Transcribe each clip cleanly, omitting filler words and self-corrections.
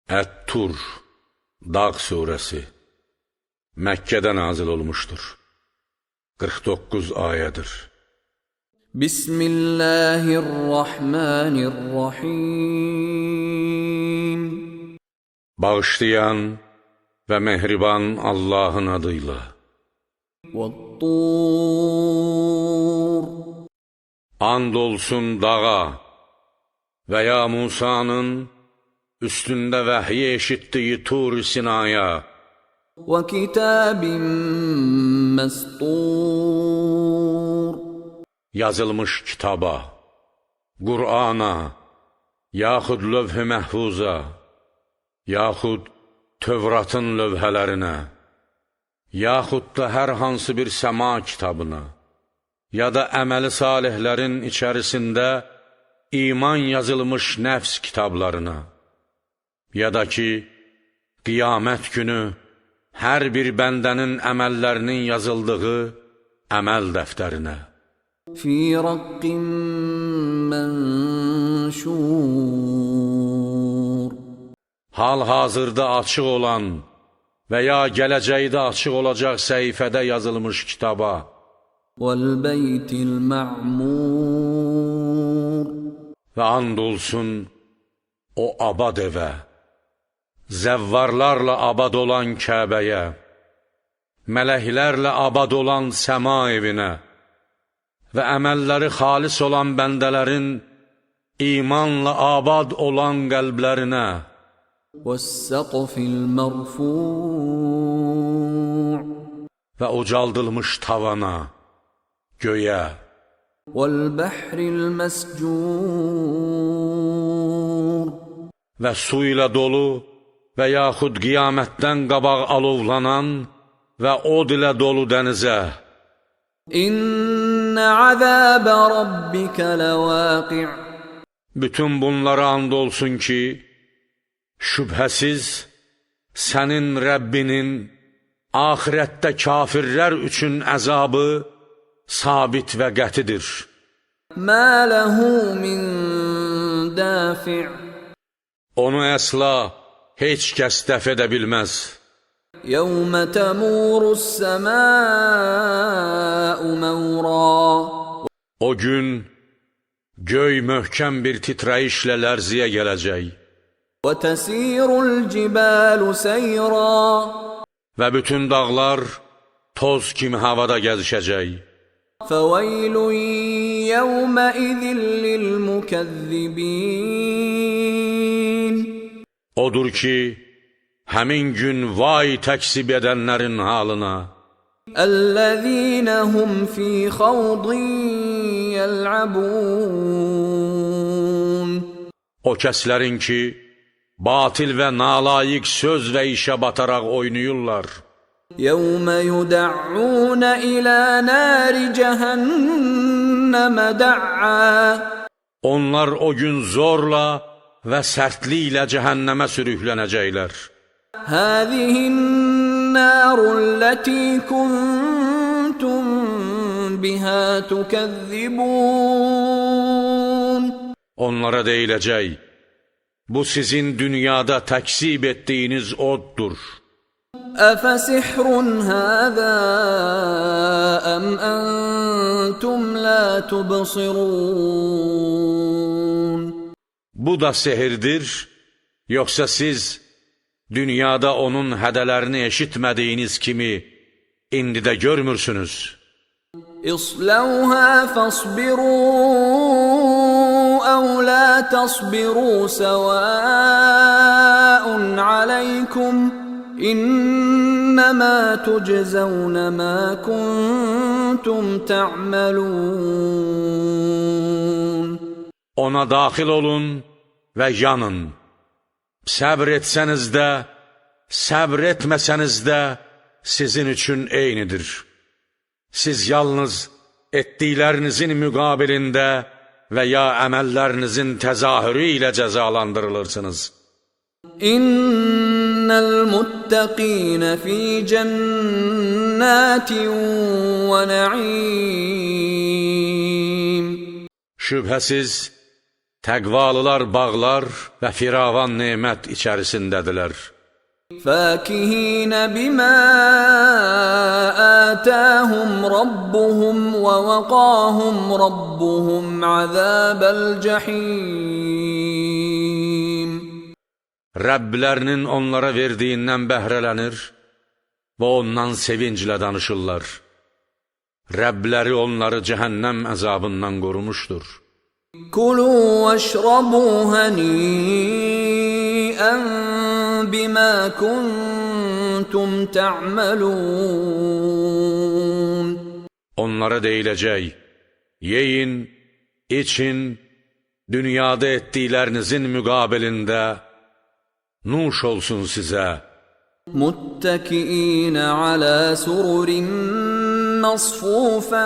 Ət-Tur, Dağ surəsi Məkkədə nazil olmuşdur. 49 ayədir. Bismillahirrahmanirrahim. Bağışlayan və mehriban Allahın adıyla. Vat-Tur. And olsun dağa və ya Musanın üstündə vəhiy eşitdiyi Tur-i Sinaya Və kitabin məstur. yazılmış kitaba, Qur'ana, yaxud lövh-i məhfuza, yaxud Tövratın lövhələrinə, yaxud da hər hansı bir səma kitabına, ya da əməli salihlərin içərisində iman yazılmış nəfs kitablarına, ya da ki, qiyamət günü hər bir bəndənin əməllərinin yazıldığı əməl dəftərinə. Fi raqqin mənşur. Hal-hazırda açıq olan və ya gələcəkdə açıq olacaq səhifədə yazılmış kitaba Vəl-beytil ma'mur. və and olsun o abad evə, zəvvarlarla abad olan Kəbəyə, mələklərlə abad olan səma evinə və əməlləri xalis olan bəndələrin imanla abad olan qəlblərinə Vəs-səqfil mərfu' və ucaldılmış tavana, göyə Vəl-bəhril məscur. və su ilə dolu və yaxud qiyamətdən qabaq alovlanan və od ilə dolu dənizə İnnə azəbə rabbikə ləvaqi'. bütün bunlara and olsun ki, şübhəsiz sənin Rəbbinin axirətdə kafirlər üçün əzabı sabit və qətidir. Mə ləhu min dafi'. Onu əsla heç kəs dəf edə bilməz. Yevmə təmurus-səmâ'u məvra. O gün göy möhkəm bir titrəyişlə lərziyə gələcək Və təsirul cibalu seyra. və bütün dağlar toz kimi havada gəzişəcək. Fəveylun yevməizin lilmükəzzibin. Odur ki, həmin gün vay təksib edənlərin halına, Əl-ləzīnə hum fī xawdin yəl'abun. o kəslərin ki, batil və nalayiq söz və işə bataraq oynayırlar. Yevmə yudə'unə ilə nəri cəhənnəmə də'ə. Onlar o gün zorla və sərtliklə cəhənnəmə sürüklənəcəklər. Həzihin nərul-ləti kuntum bihə tükəzzibun. Onlara deyiləcək, bu sizin dünyada təksib etdiyiniz oddur. Əfəsihrun həzə əm əntum lə tubsirun. Bu da sehirdir, yoxsa siz dünyada onun hədələrini eşitmədiyiniz kimi indi də görmürsünüz? İsləvhə fəsbiru əv lə təsbiru səvəun aləykum. İnnəmə tüczəvnə mə kuntum tə'məlun. Ona daxil olun və yanın. Səbr etsəniz də, səbr etməsəniz də sizin üçün eynidir. Siz yalnız etdiklərinizin müqabilində və ya əməllərinizin təzahürü ilə cəzalandırılırsınız. İnnəl muttəqinə fī cənnətin və nə'im. Şübhəsiz, Təqvalılar bağlar və firavan nemət içərisindədirlər. فاكهين بما آتاهم ربهم ووقاهم ربهم عذاب الجحيم. Rəblərinin onlara verdiyindən bəhrələnir və ondan sevinclə danışırlar. Rəbləri onları cəhənnəm əzabından qorumuşdur. كلوا واشربوا هنيئا بما كنتم تعملون. Onlara deyiləcək, yeyin, için, dünyada etdiklərinizin müqabilində nuş olsun sizə. متكئين على سرر مصفوفة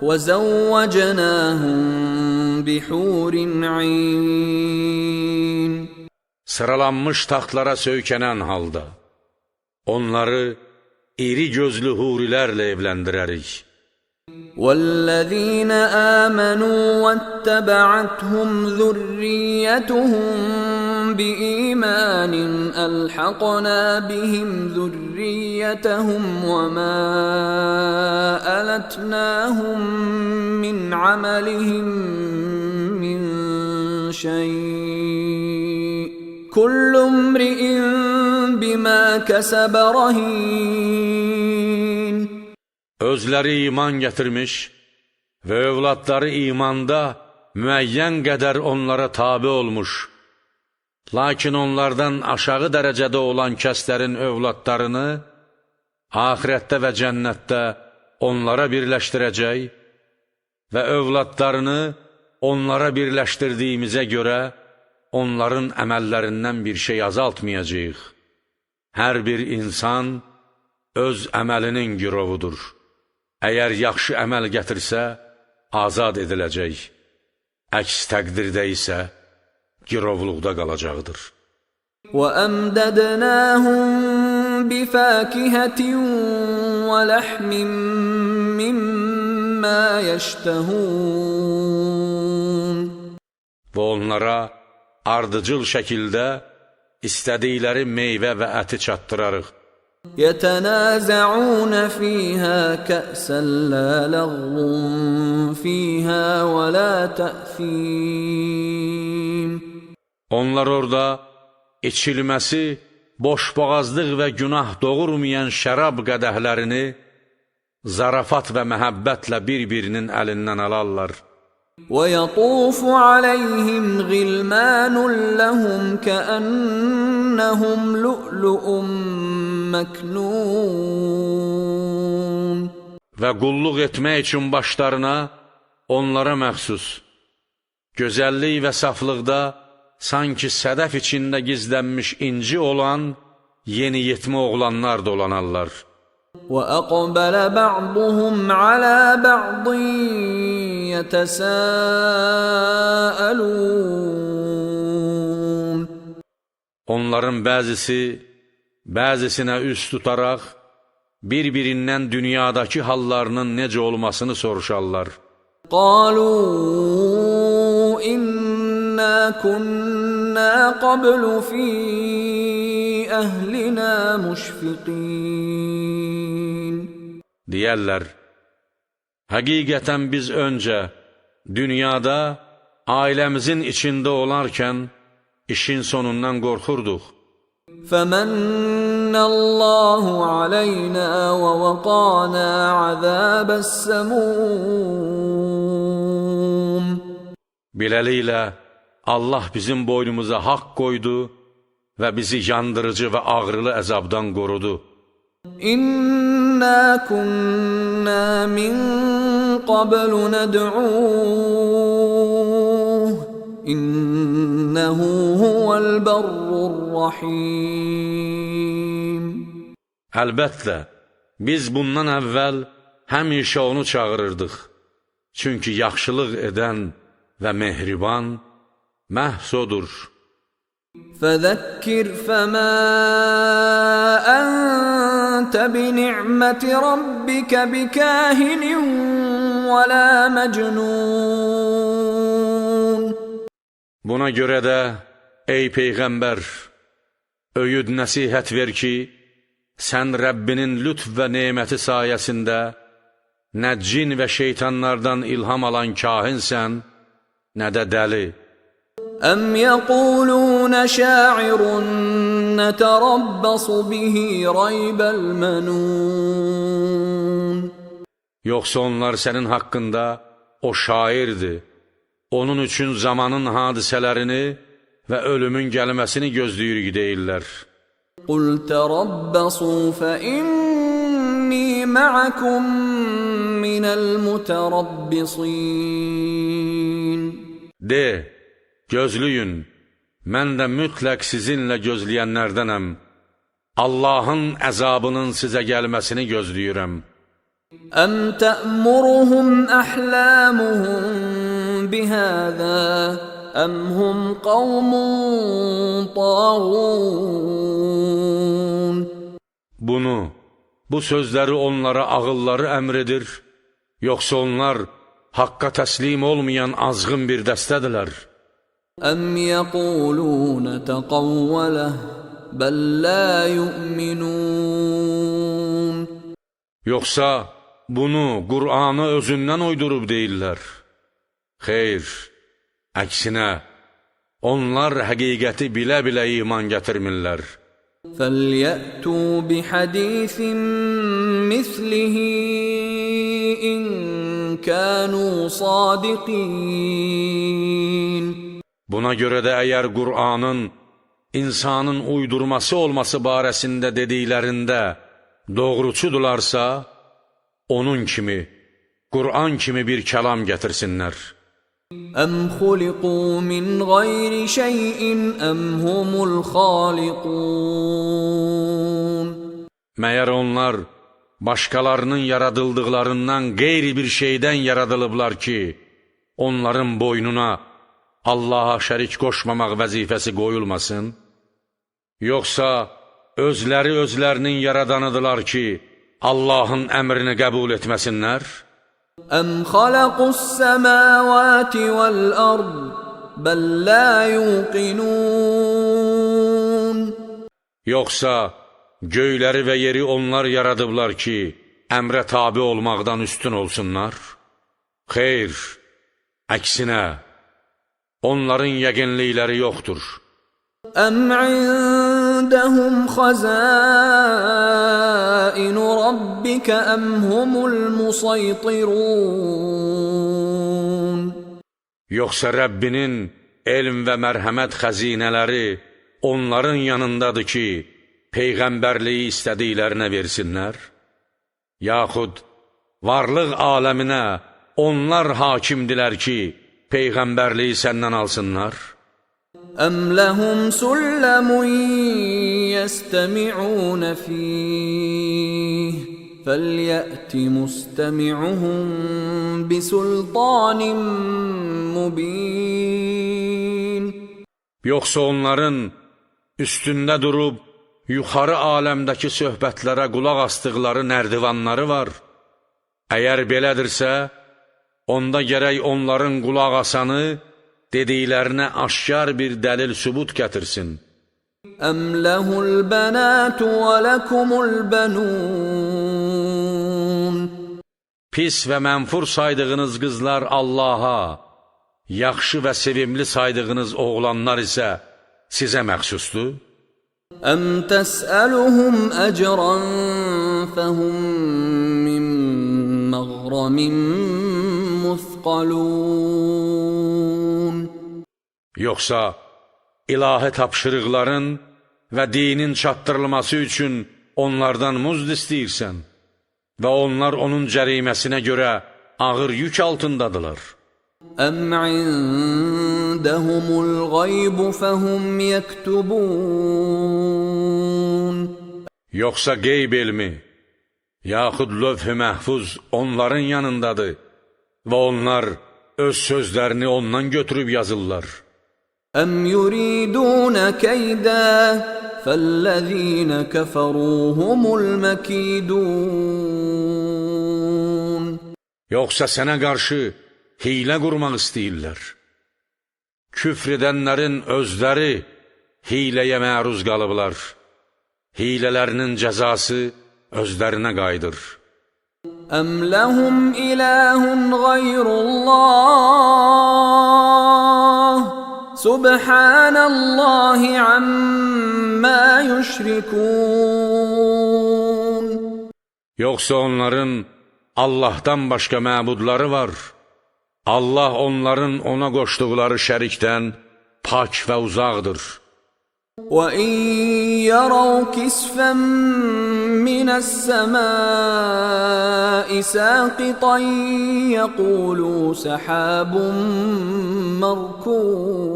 وزوجناهم بحور عين. Sıralanmış taxtlara söykənən halda, onları iri gözlü hurilərlə evləndirərik. والذين آمنوا واتبعتهم ذريتهم بإيمان ألحقنا بهم ذريتهم وما ألتناهم من عملهم من شيء كل امرئ بما كسب رهين. Özləri iman gətirmiş və övladları imanda müəyyən qədər onlara tabi olmuş, lakin onlardan aşağı dərəcədə olan kəslərin övladlarını axirətdə və cənnətdə onlara birləşdirəcək və övladlarını onlara birləşdirdiyimizə görə onların əməllərindən bir şey azaltmayacağıq. Hər bir insan öz əməlinin girovudur. Əgər yaxşı əməl gətirsə, azad ediləcək. Əks təqdirdə isə girovluqda qalacaqdır. وَأَمْدَدْنَاهُمْ بِفَاكِهَةٍ وَلَحْمٍ مِّمَّا يَشْتَهُونَ. Və onlara ardıcıl şəkildə istədikləri meyvə və əti çatdırarıq. يتنازعون فيها كأسا لا لغو فيها ولا تأثيم. Onlar orada içilməsi boşboğazlıq və günah doğurmayan şərab qədəhlərini zarafat və məhəbbətlə bir-birinin əlindən alarlar. ويطوف عليهم غلمان لهم كأنهم لؤلؤ مكنون. Və qulluq etmək üçün başlarına onlara məxsus, gözəllik və saflıqda sanki sədəf içində gizlənmiş inci olan yeniyetmə oğlanlar dolanarlar. وأقبل بعضهم على بعض يتساءلون. Onların bəzisinə üst tutaraq, bir-birindən dünyadakı hallarının necə olmasını soruşarlar. قالوا إنا كنا قبل في أهلنا مشفقين. Deyərlər, həqiqətən biz öncə dünyada ailəmizin içində olarkən işin sonundan qorxurduq. فمن الله علينا ووقانا عذاب السموم. Beləliklə, Allah bizim boynumuza haqq qoydu və bizi yandırıcı və ağrılı əzabdan qorudu. إنا كنا من قبل ندعوه إنه هو البر الرحيم. Əlbəttə, biz bundan əvvəl həmişə onu çağırırdıq. Çünki yaxşılıq edən və mehriban məhz odur. فذكر فما أنت بنعمة ربك بكاهن ولا مجنون. Buna görə də, ey Peyğəmbər, öyüd nəsihət ver ki, sən Rəbbinin lütf və neməti sayəsində nə cin və şeytanlardan ilham alan kahinsən, nə də dəli. Əm yəqulun şairun nətərabbasu bihi raybəl mənun. Yoxsa onlar sənin haqqında o şairdir, onun üçün zamanın hadisələrini və ölümün gəlməsini gözləyirik deyirlər. Qul tərabbasu fə inni ma'akum minəl mütərabbisin. De, gözləyin, mən də mütləq sizinlə gözləyənlərdənəm. Allahın əzabının sizə gəlməsini gözləyirəm. Əm tə'muruhum əhlamuhum bihəzə əm hum qavmun tağun. Bu sözləri onlara ağılları əmr edir, yoxsa onlar haqqa təslim olmayan azğın bir dəstədirlər. Əm yəqulun təqavvələh bəl la yu'minun. Yoxsa bunu, Qur'anı özündən uydurub deyirlər. Xeyr, əksinə, onlar həqiqəti bilə-bilə iman gətirmirlər. فَلْيَأْتُوا بِحَدِيثٍ مِثْلِهِ إِنْ كَانُوا صَادِقِينَ. Buna görə də əgər Qur'anın insanın uydurması olması barəsində dediklərində doğruçudularsa, onun kimi, Qur'an kimi bir kəlam gətirsinlər. Əm xuliqu min qayri şeyin əm humul xaliqun. Məyər onlar başqalarının yaradıldıqlarından qeyri bir şeydən yaradılıblar ki, onların boynuna Allaha şərik qoşmamaq vəzifəsi qoyulmasın? Yoxsa özləri özlərinin yaradanıdılar ki, Allahın əmrini qəbul etməsinlər? Əm xalaqus səmavati vəl-ard bəl la yuqinun. Yoxsa göyləri və yeri onlar yaradıblar ki, əmrə tabi olmaqdan üstün olsunlar? Xeyr, əksinə, onların yəqinlikləri yoxdur. Əm indəhum xəzainu rabbikə əm humul musaytirun. Yoxsa Rəbbinin elm və mərhəmət xəzinələri onların yanındadır ki, Peyğəmbərliyi istədiklərinə versinlər? Yaxud varlıq aləminə onlar hakimdilər ki, Peyğəmbərliyi səndən alsınlar? Əm ləhum sülləmun yəstəmi'un fīh fəlyə'ti müstəmi'uhum bisultanin mubin. Yoxsa onların üstündə durub yuxarı aləmdəki söhbətlərə qulaq asdıqları nərdivanları var. Əgər belədirsə, onda gərək onların qulaq asanı dediklərinə aşkar bir dəlil sübut gətirsin. Əm ləhul bənatu və ləkumul bənun. Pis və mənfur saydığınız qızlar Allaha, yaxşı və sevimli saydığınız oğlanlar isə sizə məxsusdur. Əm təsəluhum əcran fəhum min məğramin muthqalun. Yoxsa ilahi tapşırıqların və dinin çatdırılması üçün onlardan muzd istəyirsən və onlar onun cəriməsinə görə ağır yük altındadılar. Əm indəhumul qaybu fəhum yəktubun. Yoxsa qeyb elmi, yaxud lövh-i məhfuz onların yanındadır və onlar öz sözlərini ondan götürüb yazırlar. Əm yuridunə keydə fəllezîne kəfəruhumul məkidun. Yoxsa sənə qarşı hiylə qurmaq istəyirlər. Küfr edənlərin özləri hiləyə məruz qalıblar. Hilələrinin cəzası özlərinə qayıdır. Əm ləhum iləhun qayrullah, subhanallahi amma yüşrikun. Yoxsa onların Allahdan başqa məbudları var. Allah onların ona qoşduqları şərikdən pak və uzaqdır. وَإِنْ يَرَوْا كِسْفًا مِنَ السَّمَاءِ سَاقِطًا يَقُولُوا سَحَابٌ مَرْكُومٌ.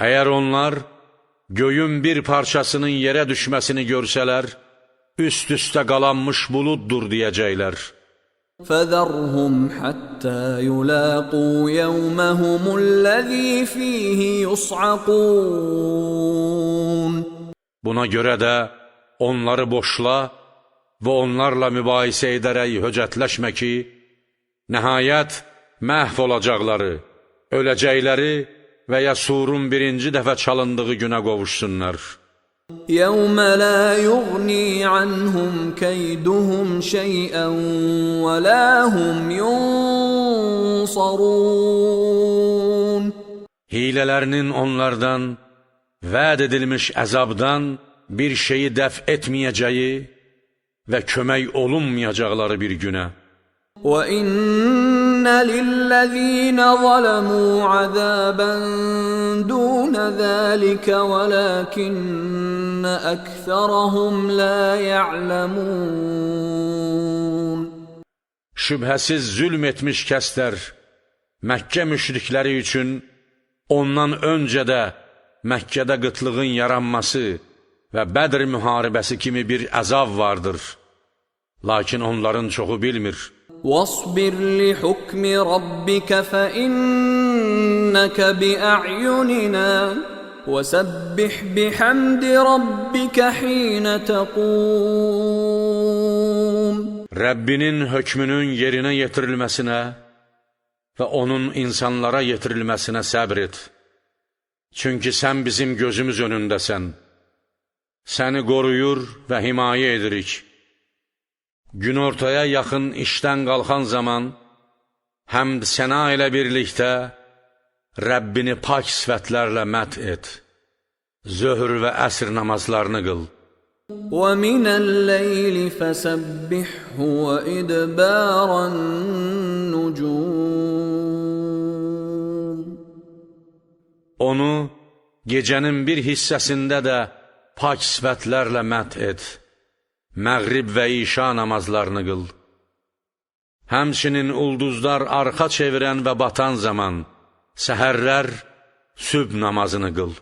Əgər onlar göyün bir parçasının yerə düşməsini görsələr, üst-üstə qalanmış buluddur deyəcəklər. فَذَرْهُمْ حَتَّى يُلَاقُوا يَوْمَهُمُ الَّذِي فِيهِ يُصْعَقُونَ. Buna görə də onları boşla və onlarla mübahisə edərək höcətləşmə ki, nəhayət məhv olacaqları, öləcəkləri və ya surun birinci dəfə çalındığı günə qovuşsunlar. يَوْمَ لَا يُغْنِي عَنْهُمْ كَيْدُهُمْ شَيْئًا وَلَا هُمْ يُنصَرُونَ. Hilələrinin onlardan, vəd edilmiş əzabdan bir şeyi dəf etməyəcəyi və kömək olunmayacaqları bir günə. وَإِنَّ لِلَّذِينَ ظَلَمُوا عَذَابًا دُونَ ذَلِكَ وَلَكِنَّ أَكْثَرَهُمْ لَا يَعْلَمُونَ. Şübhəsiz zülm etmiş kəslər, Məkkə müşrikləri üçün ondan öncə də Məkkədə qıtlığın yaranması və Bədr müharibəsi kimi bir əzab vardır. Lakin onların çoxu bilmir. وَاصْبِرْ لِحُكْمِ رَبِّكَ فَإِنَّكَ بِأَعْيُنِنَا وَسَبِّحْ بِحَمْدِ رَبِّكَ حِينَ تَقُومُ. Rəbbinin hökmünün yerinə yetirilməsinə və onun insanlara yetirilməsinə səbr et. Çünki sən bizim gözümüz önündəsən. Səni qoruyur və himayə edirik. Günortaya yaxın işdən qalxan zaman, həmd sənə ilə birlikdə Rəbbini pak sifətlərlə məth et. Zöhr və əsr namazlarını qıl. وَمِنَ اللَّيْلِ فَسَبِّحْهُ وَإِدْبَارَ النُّجُومِ. Onu gecənin bir hissəsində də pak sifətlərlə məth et. Məğrib və işa namazlarını qıl. Həmçinin ulduzlar arxa çevirən və batan zaman, səhərlər sübh namazını qıl.